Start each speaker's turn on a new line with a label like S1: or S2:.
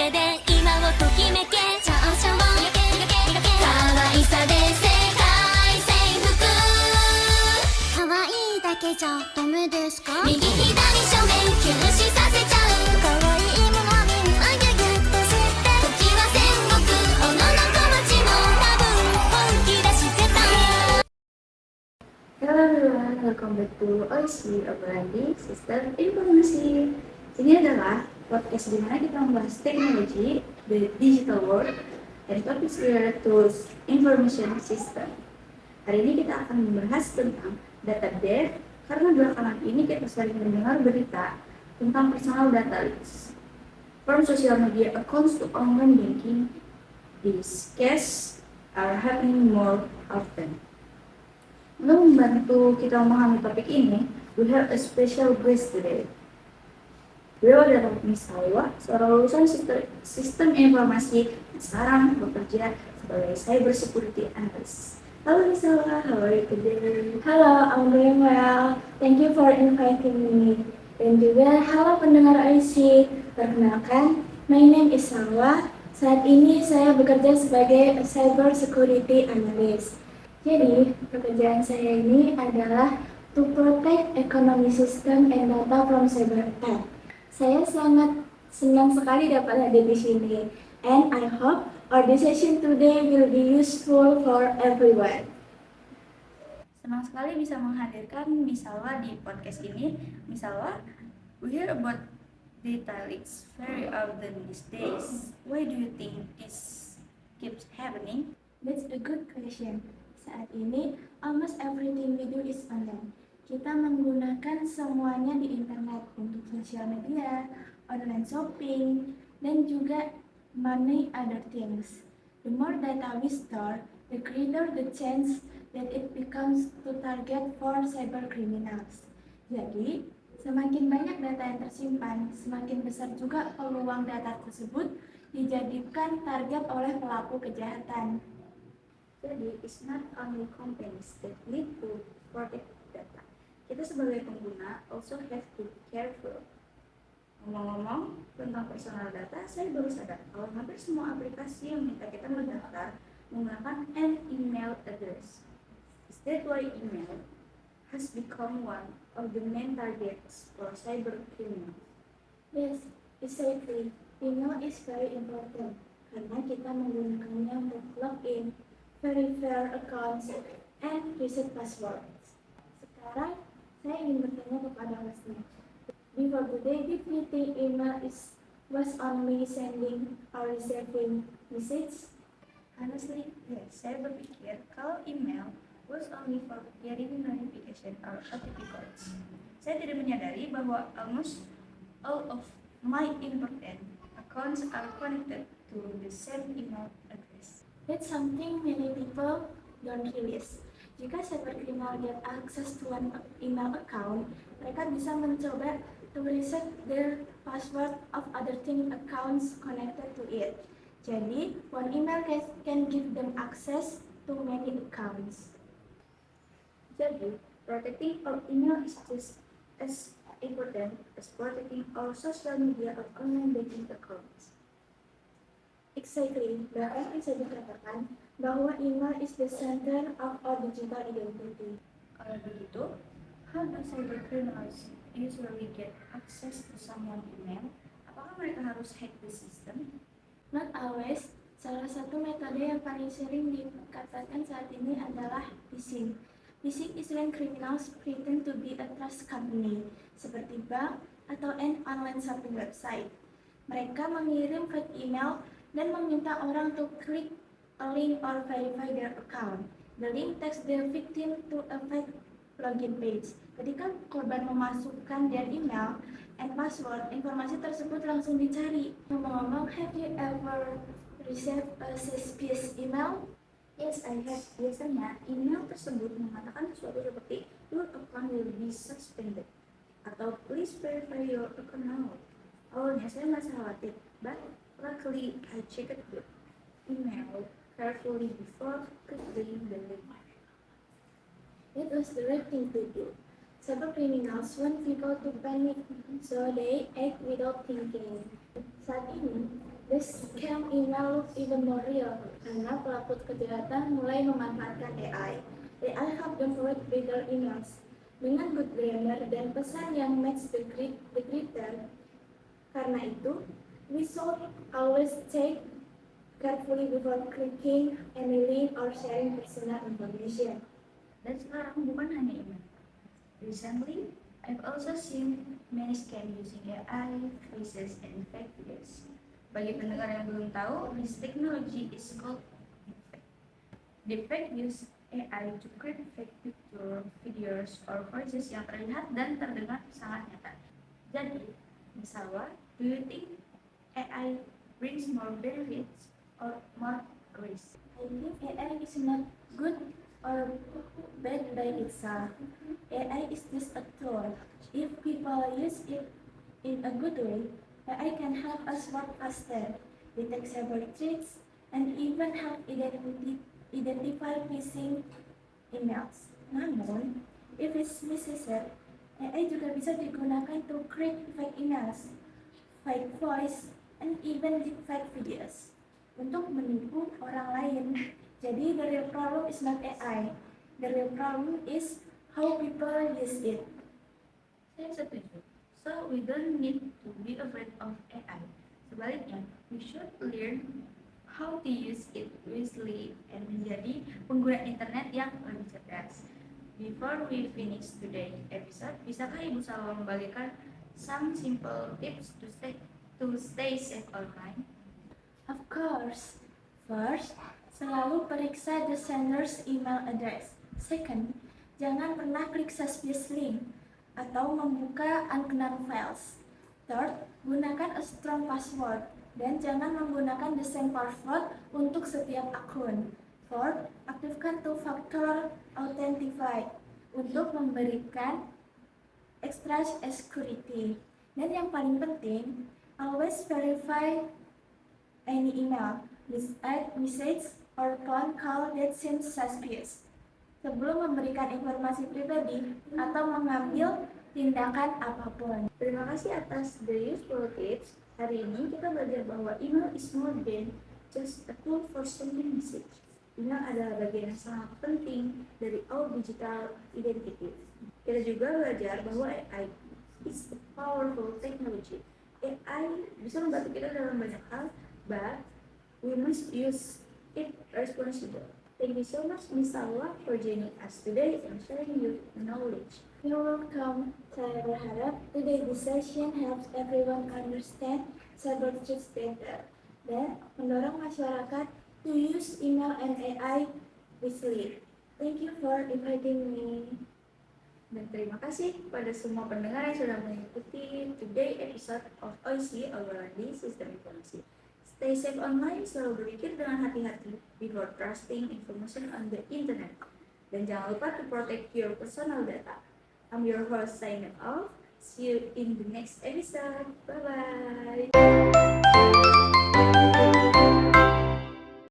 S1: 手で今をときめけ長所を可愛さで世界征服可愛いだけじゃダメですか右左正面休止させちゃう可愛いものみんなギュギュッとして時は戦国小野の小町も多分本気出してた
S2: Hello everyone, welcome back to OIC, apalagi Sistem Informasi. Ini adalah podcast di mana kita membahas teknologi, the digital world, and topics related to information system. Hari ini kita akan membahas tentang data death, karena belakangan ini kita sering mendengar berita tentang personal data leaks. From social media accounts to online banking, these cases are happening more often. Untuk membantu kita memahami topik ini, we have a special guest today. Beliau adalah Miss Salwa, seorang lulusan sistem informasi yang sekarang bekerja sebagai cyber security analyst. Halo Miss Salwa, how are you today?
S3: Halo, I'm doing well. Thank you for inviting me. Dan juga halo pendengar IC. Perkenalkan, my name is Salwa. Saat ini saya bekerja sebagai cyber security analyst. Jadi, pekerjaan saya ini adalah to protect economy system and data from cyber attack. Saya sangat senang sekali dapat hadir di sini, and I hope our discussion today will be useful for everyone.
S2: Senang sekali bisa menghadirkan Miss Salwa di podcast ini. Miss Salwa, we hear about data leaks very often these days. Why do you think this keeps happening?
S3: That's a good question. Saat ini, almost everything we do is online. Kita menggunakan semuanya di internet untuk sosial media, online shopping, dan juga many other things. The more data we store, the greater the chance that it becomes to target for cyber criminals. Jadi, semakin banyak data yang tersimpan, semakin besar juga peluang data tersebut dijadikan target oleh pelaku kejahatan.
S2: Jadi, it's not only companies that need to protect data. Kita sebagai pengguna also have to be careful. Ngomong-ngomong tentang personal data, saya baru sadar kalau hampir semua aplikasi yang minta kita mendaftar menggunakan an email address. Is that why email has become one of the main targets for cyber criminals?
S3: Yes, exactly. Email is very important karena kita menggunakannya untuk login, verify accounts, and reset passwords. Sekarang, saya ingin bertanya kepada hostnya. Before today, did you think email was only sending or receiving message?
S2: Honestly, yes, saya berpikir kalau email was only for getting notification or OTP codes. Saya tidak menyadari bahwa almost all of my important accounts are connected to the same email address.
S3: That's something many people don't realize. Jika cybercriminal get access to one email account, mereka bisa mencoba to reset their password of other thing accounts connected to it. Jadi, one email can give them access to many accounts.
S2: Jadi, protecting our email is just as important as protecting our social media or online banking accounts.
S3: Exactly, bahkan bisa dikatakan bahwa email is the center of our digital identity.
S2: Kalau begitu, how do cybercriminals usually get access to someone's email? Apakah mereka harus hack the system?
S3: Not always. Salah satu metode yang paling sering dikatakan saat ini adalah phishing. Phishing is when criminals pretend to be a trust company, seperti bank atau an online shopping website. Mereka mengirim fake email dan meminta orang untuk klik a link or verify their account. The link takes the victim to a fake login page. Ketika korban memasukkan their email and password, informasi tersebut langsung dicari. Ngomong-ngomong, have you ever received a suspicious email?
S2: Yes, I have. Biasanya, email tersebut mengatakan sesuatu seperti your account will be suspended atau please verify your account now. Awalnya saya merasa khawatir, but luckily I checked the email carefully before clicking the link.
S3: It was the right thing to do. Cybercriminals want people to panic, so they act without thinking. Saat ini, The scam email look even more real karena pelaku kejahatan mulai memanfaatkan AI. AI help them write better emails dengan good grammar dan pesan yang match the greeter. Karena itu, we should always check carefully before clicking any link or sharing personal information.
S2: Dan sekarang bukan hanya email. Recently, I've also seen many scams using AI, faces, and fake videos. Bagi pendengar yang belum tahu, this technology is called deepfake. Deepfake use AI to create fake picture, videos, or voices yang terlihat dan terdengar sangat nyata. Jadi, misalnya, do you think AI brings more benefits or more risk?
S3: I think AI is not good or bad by itself. AI is just a tool. If people use it in a good way, AI can help us work faster, detect cyber threats, and even help identify phishing emails. Namun, if it's misused, AI juga bisa digunakan to create fake emails, fake voice, and even deepfake videos untuk menipu orang lain. Jadi, the real problem is not AI. The real problem is how people use it.
S2: Saya setuju. So, we don't need to be afraid of AI. Sebaliknya, we should learn how to use it wisely and menjadi pengguna internet yang lebih cerdas. Before we finish today's episode, bisakah Ibu Salwa membagikan some simple tips to stay safe online?
S3: Of course. First, selalu periksa the sender's email address. Second, jangan pernah klik suspicious link atau membuka unknown files. Third, gunakan a strong password dan jangan menggunakan the same password untuk setiap akun. Fourth, aktifkan two-factor authentication untuk memberikan extra security. Dan yang paling penting, always verify any email, message, or phone call that seems suspicious sebelum memberikan informasi pribadi atau mengambil tindakan apapun.
S2: Terima kasih atas the useful tips. Hari ini kita belajar bahwa email is more than just a tool for sending message. Email adalah bagian yang sangat penting dari our digital identity. Kita juga belajar bahwa AI is a powerful technology. AI bisa membantu kita dalam banyak hal, but we must use it responsibly. Thank you so much, Miss Salwa, for joining us today and sharing your knowledge.
S3: You're welcome. Saya berharap today this session helps everyone understand cyber threats better dan mendorong masyarakat to use email and AI wisely. Thank you for inviting me.
S2: Dan terima kasih kepada semua pendengar yang sudah mengikuti today episode of OIC Alwarandi Sistem Informasi. Stay safe online, selalu berpikir dengan hati-hati before trusting information on the internet. Dan jangan lupa to protect your personal data. I'm your host signing off. See you in the next episode. Bye-bye.